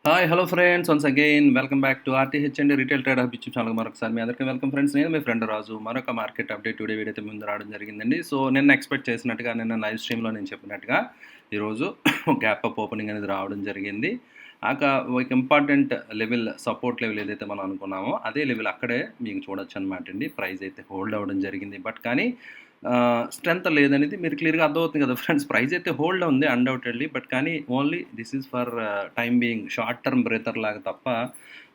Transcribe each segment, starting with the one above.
Hi hello friends, once again welcome back to RTH and retail trade hub YouTube channel. మరొకసారి మీ అందరికీ welcome friends. నేను మీ friend రాజు. మరొక market update today video అయితే ముందు రావడం జరిగిందండి. సో నిన్న ఎక్స్పెక్ట్ చేసినట్టుగా, నిన్న లైవ్ స్ట్రీమ్లో నేను చెప్పినట్టుగా ఈరోజు గ్యాప్ అప్ ఓపెనింగ్ అనేది రావడం జరిగింది. ఒక ఇంపార్టెంట్ లెవెల్, సపోర్ట్ లెవెల్ ఏదైతే మనం అనుకున్నామో అదే లెవెల్ అక్కడే మీకు చూడొచ్చు అనమాట అండి. ప్రైస్ అయితే హోల్డ్ అవ్వడం జరిగింది. బట్ కానీ స్ట్రెంత్ లేదనేది మీరు క్లియర్గా అర్థమవుతుంది కదా ఫ్రెండ్స్. ప్రైస్ అయితే హోల్డ్ ఉంది అన్డౌటెడ్లీ, బట్ కానీ only this is for time being short term breather లాగా తప్ప,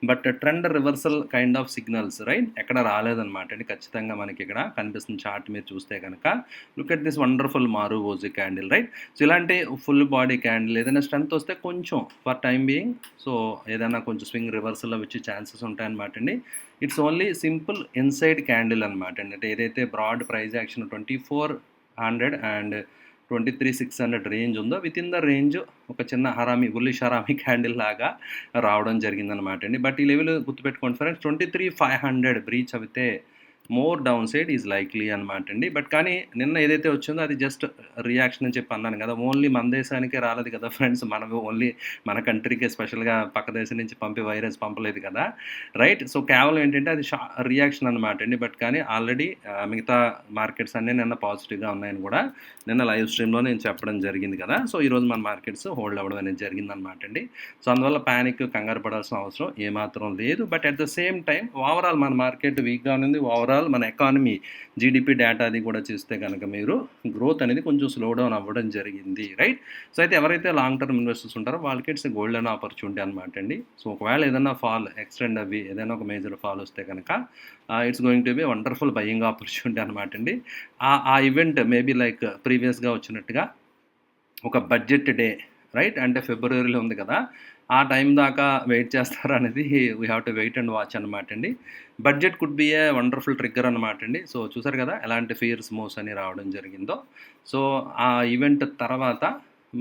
but trend reversal kind of signals right ఎక్కడ రాలేదన్నమాట అండి. ఖచ్చితంగా మనకి ఇక్కడ కనిపిస్తున్న చార్ట్ మీరు చూస్తే కనుక look at this wonderful marubozu candle right. So ఇలాంటి ఫుల్ బాడీ క్యాండిల్ ఏదైనా స్ట్రెంత్ వస్తే కొంచెం ఫర్ టైమ్ బీయింగ్ సో ఏదైనా కొంచెం స్వింగ్ రివర్సల్లో వచ్చే ఛాన్సెస్ ఉంటాయన్నమాట అండి. It's only simple inside candle అనమాట అండి. అంటే ఏదైతే broad price action 2400 and 23,600 range ఉందో విత్ ఇన్ ద రేంజ్ ఒక చిన్న బుల్లిష్ హరామీ క్యాండిల్ లాగా రావడం జరిగిందనమాట అండి. బట్ ఈ లెవెల్ గుర్తుపెట్టుకోండి ఫ్రెండ్స్, 23,500 బ్రీచ్ అయితే more down side is likely అనమాట అండి. బట్ కానీ నిన్న ఏదైతే వచ్చిందో అది జస్ట్ రియాక్షన్ అని చెప్పి అన్నాను కదా, ఓన్లీ మన దేశానికే రాలేదు కదా ఫ్రెండ్స్. మనం ఓన్లీ మన కంట్రీకే స్పెషల్గా పక్క దేశం నుంచి వైరస్ పంపలేదు కదా రైట్. సో కేవలం ఏంటంటే అది రియాక్షన్ అనమాట అండి. బట్ కానీ ఆల్రెడీ మిగతా మార్కెట్స్ అన్నీ నిన్న పాజిటివ్గా ఉన్నాయని కూడా నిన్న లైవ్ స్ట్రీమ్లో నేను చెప్పడం జరిగింది కదా. సో ఈరోజు మన మార్కెట్స్ హోల్డ్ అవ్వడం అనేది జరిగిందనమాట అండి. సో అందువల్ల ప్యానిక్, కంగారు పడాల్సిన అవసరం ఏమాత్రం లేదు. But at the same time overall మన మార్కెట్ వీక్గా ఉంది. ఓవరాల్ మన ఎకానమీ జీడిపి డేటా అది కూడా చూస్తే కనుక మీరు గ్రోత్ అనేది కొంచెం స్లో డౌన్ అవ్వడం జరిగింది రైట్. సో అయితే ఎవరైతే లాంగ్ టర్మ్ ఇన్వెస్టర్స్ ఉంటారో వాళ్ళకి ఇట్స్ గోల్డెన్ ఆపర్చునిటీ అనమాట అండి. సో ఒకవేళ ఏదైనా ఫాల్ ఎక్స్టెండ్ అవి ఏదైనా ఒక మేజర్ ఫాల్ వస్తే కనుక it's going to be wonderful buying opportunity అనమాట అండి. ఆ ఈవెంట్ మేబీ లైక్ ప్రీవియస్గా వచ్చినట్టుగా ఒక బడ్జెట్ డే రైట్, అంటే ఫిబ్రవరిలో ఉంది కదా, ఆ టైం దాకా వెయిట్ చేస్తారు అనేది we have to wait and watch అనమాట అండి. Budget could be a wonderful trigger అనమాట అండి. సో చూసారు కదా ఎలాంటి ఫియర్స్ మూవ్స్ అని రావడం జరిగిందో. సో ఆ ఈవెంట్ తర్వాత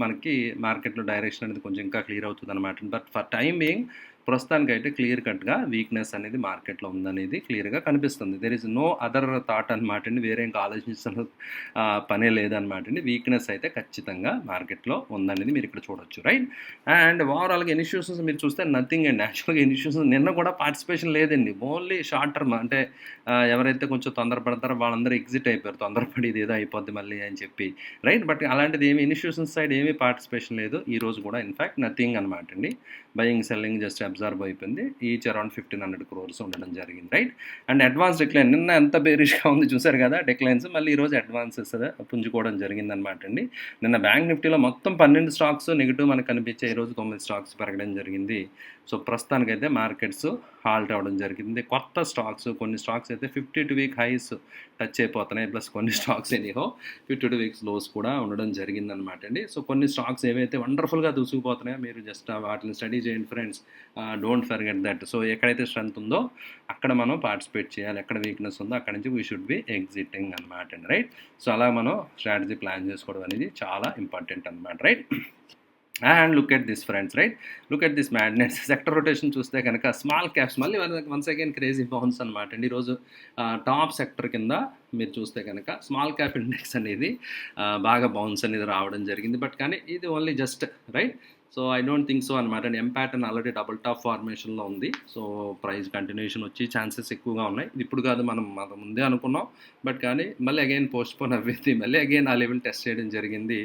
మనకి మార్కెట్లో డైరెక్షన్ అనేది కొంచెం ఇంకా క్లియర్ అవుతుంది అనమాట. బట్ ఫర్ టైం బీయింగ్ ప్రస్తుతానికైతే క్లియర్ కట్గా వీక్నెస్ అనేది మార్కెట్లో ఉందనేది క్లియర్గా కనిపిస్తుంది. There is no other thought అనమాట అండి. వేరే ఇంకా ఆలోచించిన పనే లేదనమాట అండి. వీక్నెస్ అయితే ఖచ్చితంగా మార్కెట్లో ఉందనేది మీరు ఇక్కడ చూడొచ్చు రైట్. అండ్ ఓవరాల్గా ఇన్స్టిట్యూషన్స్ మీరు చూస్తే నథింగ్ అండి. యాక్చువల్గా ఇన్స్టిట్యూషన్స్ నిన్న కూడా పార్టిసిపేషన్ లేదండి. ఓన్లీ షార్ట్ టర్మ్, అంటే ఎవరైతే కొంచెం తొందరపడతారో వాళ్ళందరూ ఎగ్జిట్ అయిపోయారు. తొందరపడి ఇది ఏదో అయిపోద్ది మళ్ళీ అని చెప్పి రైట్. బట్ అలాంటిది ఏమి ఇన్స్టిట్యూషన్స్ సైడ్ ఏమీ పార్టిసిపేషన్ లేదు ఈ రోజు కూడా. ఇన్ఫ్యాక్ట్ నథింగ్ అనమాట అండి. బయింగ్ సెల్లింగ్ జస్ట్ అబ్జర్వ్ అయిపోయింది. ఈచ్ అరౌండ్ 1,500 crores ఉండడం జరిగింది రైట్. అండ్ అడ్వాన్స్ డిక్లైన్ నిన్న ఎంత బేరిష్గా ఉంది చూసారు కదా డిక్లైన్స్, మళ్ళీ ఈరోజు అడ్వాన్సెస్ పుంజుకోవడం జరిగిందనమాట అండి. నిన్న బ్యాంక్ నిఫ్టీలో మొత్తం 12 స్టాక్స్ నెగిటివ్ మనకు కనిపించే, ఈరోజు 9 స్టాక్స్ పెరగడం జరిగింది. సో ప్రస్తుతానికైతే మార్కెట్స్ హాల్ట్ అవ్వడం జరిగింది. కొత్త స్టాక్స్, కొన్ని స్టాక్స్ అయితే 52 వీక్ హైస్ టచ్ అయిపోతున్నాయి, ప్లస్ కొన్ని స్టాక్స్ ఎనీహో 52 వీక్స్ లోస్ కూడా ఉండడం జరిగిందనమాట అండి. సో కొన్ని స్టాక్స్ ఏవైతే వండర్ఫుల్గా దూసుకుపోతున్నాయో మీరు జస్ట్ వాటిని స్టడీ చేయండి friends. Don't forget that. So ఎక్కడైతే స్ట్రెంత్ ఉందో అక్కడ మనం పార్టిసిపేట్ చేయాలి, ఎక్కడ వీక్నెస్ ఉందో అక్కడ నుంచి వీ షుడ్ బి ఎగ్జిటింగ్ అనమాట అండి రైట్. సో అలా మనం స్ట్రాటజీ ప్లాన్ చేసుకోవడం అనేది చాలా ఇంపార్టెంట్ అనమాట right. And look at this friends right, look at this madness. Sector rotation చూస్తే కనుక స్మాల్ క్యాప్స్ మళ్ళీ వన్స్ అగైన్ క్రేజీ బౌన్స్ అనమాట అండి. ఈరోజు టాప్ సెక్టర్ కింద మీరు చూస్తే కనుక స్మాల్ క్యాప్ ఇండెక్స్ అనేది బాగా బౌన్స్ అనేది రావడం జరిగింది. బట్ కానీ ఇది only just right. So I don't think so అనమాట. M pattern already double top ఫార్మేషన్లో ఉంది. సో ప్రైస్ కంటిన్యూషన్ వచ్చి ఛాన్సెస్ ఎక్కువగా ఉన్నాయి. ఇది ఇప్పుడు కాదు, మనం ముందే అనుకున్నాం. బట్ కానీ మళ్ళీ అగైన్ పోస్ట్పోన్ అవ్వేది, మళ్ళీ అగైన్ ఆ లెవెల్ టెస్ట్ చేయడం జరిగింది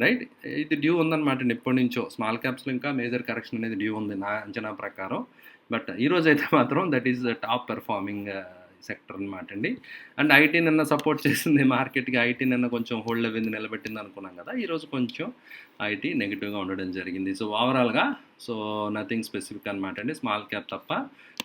రైట్. ఇది డ్యూ ఉందన్నమాట ఎప్పటి నుంచో. స్మాల్ క్యాప్స్లో ఇంకా మేజర్ కరెక్షన్ అనేది డ్యూ ఉంది నా అంచనా ప్రకారం. బట్ ఈరోజు అయితే మాత్రం that is top performing sector అనమాట అండి. అండ్ ఐటీ నిన్న సపోర్ట్ చేసింది మార్కెట్కి. ఐటీ నిన్న కొంచెం హోల్డ్ అవ్వింది, నిలబెట్టింది అనుకున్నాం కదా. ఈరోజు కొంచెం ఐటీ నెగిటివ్గా ఉండడం జరిగింది. సో ఓవరాల్గా సో నథింగ్ స్పెసిఫిక్ అనమాట అండి. స్మాల్ క్యాప్ తప్ప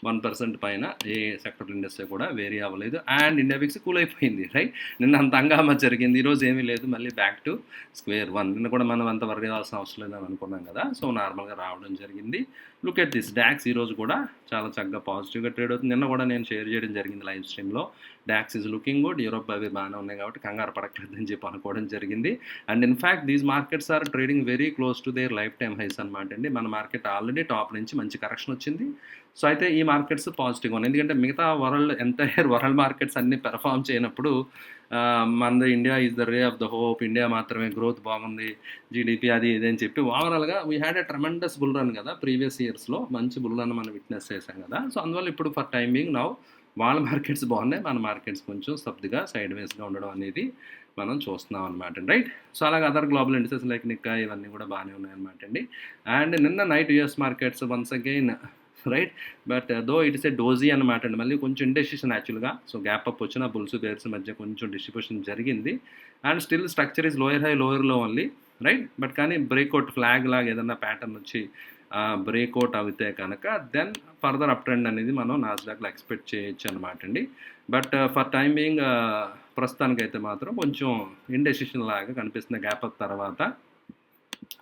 1% పైన ఏ సెక్టర్ ఇండస్ట్రీ కూడా వేరీ అవ్వలేదు. అండ్ ఇండియా విక్స్ కూల్ అయిపోయింది రైట్. నిన్న అంత హంగామా జరిగింది, ఈరోజు ఏమీ లేదు, మళ్ళీ బ్యాక్ టు స్క్వేర్ వన్. నిన్న కూడా మనం అంత వర్రీ అవ్వాల్సిన అవసరం లేదని అనుకున్నాం కదా. సో నార్మల్గా రావడం జరిగింది. లుక్ ఎట్ దిస్ డాక్స్ ఈరోజు కూడా చాలా చక్కగా పాజిటివ్గా ట్రేడ్ అవుతుంది. నిన్న కూడా నేను షేర్ చేయడం జరిగింది లైవ్ స్ట్రీమ్లో. DAX is looking good, Europe అవి బాగానే ఉన్నాయి కాబట్టి కంగారు పడట్లేదని చెప్పి అనుకోవడం జరిగింది. And in fact these markets are trading very close to their lifetime highs అనమాట అండి. మన మార్కెట్ ఆల్రెడీ టాప్ నుంచి మంచి కరెక్షన్ వచ్చింది. సో అయితే ఈ మార్కెట్స్ పాజిటివ్గా ఉన్నాయి, ఎందుకంటే మిగతా వరల్డ్ మార్కెట్స్ అన్నీ పెర్ఫామ్ చేయనప్పుడు మనది India is the ray of the hope, India మాత్రమే గ్రోత్ బాగుంది, జీడిపి అది ఇది అని చెప్పి ఓవరాల్గా we had a tremendous bull run కదా ప్రీవియస్ ఇయర్స్లో, మంచి బుల్ రన్ మనం విట్నెస్ చేసాం కదా. సో అందువల్ల ఇప్పుడు ఫర్ టైం బీయింగ్ నౌ వాళ్ళ మార్కెట్స్ బాగున్నాయి, మన మార్కెట్స్ కొంచెం సబ్దిగా సైడ్ వేస్గా ఉండడం అనేది మనం చూస్తున్నాం అనమాట అండి, రైట్. సో అలాగే అదర్ గ్లోబల్ ఇండిసెస్ లైక్ నిక్కా ఇవన్నీ కూడా బాగానే ఉన్నాయన్నమాట అండి. అండ్ నిన్న night US markets once again right, but though it is a doji అనమాట అండి, మళ్ళీ కొంచెం ఇండెసిషన్ యాక్చువల్గా. సో గ్యాప్ అప్ వచ్చిన బుల్స్ బేర్స్ మధ్య కొంచెం డిస్ట్రిబ్యూషన్ జరిగింది. And still structure is lower high lower లో ఓన్లీ, రైట్. బట్ కానీ బ్రేక్అవుట్ ఫ్లాగ్ లాగా ఏదన్నా ప్యాటర్న్ వచ్చి బ్రేక్అవుట్ అవుతే కనుక దెన్ ఫర్దర్ అప్ ట్రెండ్ అనేది మనం నాస్డాక్లో ఎక్స్పెక్ట్ చేయొచ్చు అనమాట అండి. బట్ ఫర్ టైం బీయింగ్ ప్రస్తుతానికైతే మాత్రం కొంచెం ఇండెసిషన్ లాగా కనిపిస్తుంది, గ్యాప్ అప్ తర్వాత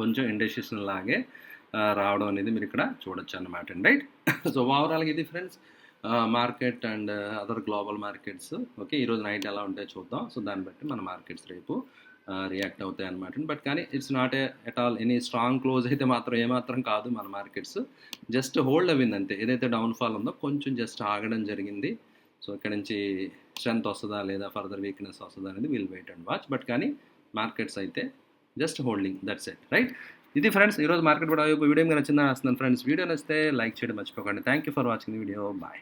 కొంచెం ఇండెసిషన్ లాగే రావడం అనేది మీరు ఇక్కడ చూడొచ్చు అనమాట అండి, రైట్. సో ఓవరాల్గా ఇది friends market and other global markets. Okay, ఈరోజు నైట్ ఎలా ఉంటాయో చూద్దాం. సో దాన్ని బట్టి మన మార్కెట్స్ రేపు రియాక్ట్ అవుతాయి అనమాట. బట్ కానీ it's not at all any strong close అయితే మాత్రం ఏమాత్రం కాదు మన మార్కెట్స్, జస్ట్ హోల్డ్ అవ్వింది అంతే. ఏదైతే డౌన్ఫాల్ ఉందో కొంచెం జస్ట్ ఆగడం జరిగింది. సో ఇక్కడ నుంచి స్ట్రెంత్ వస్తుందా లేదా ఫర్దర్ వీక్నెస్ వస్తుందా అనేది will wait and watch. But కానీ మార్కెట్స్ అయితే just holding, that's it, right. ఇది ఫ్రెండ్స్ ఈరోజు మార్కెట్ కూడా వీడియో నచ్చిందని వస్తున్నాను ఫ్రెండ్స్. వీడియో నచ్చితే లైక్ చేయడం మర్చిపోకండి. Thank you for watching the video, bye.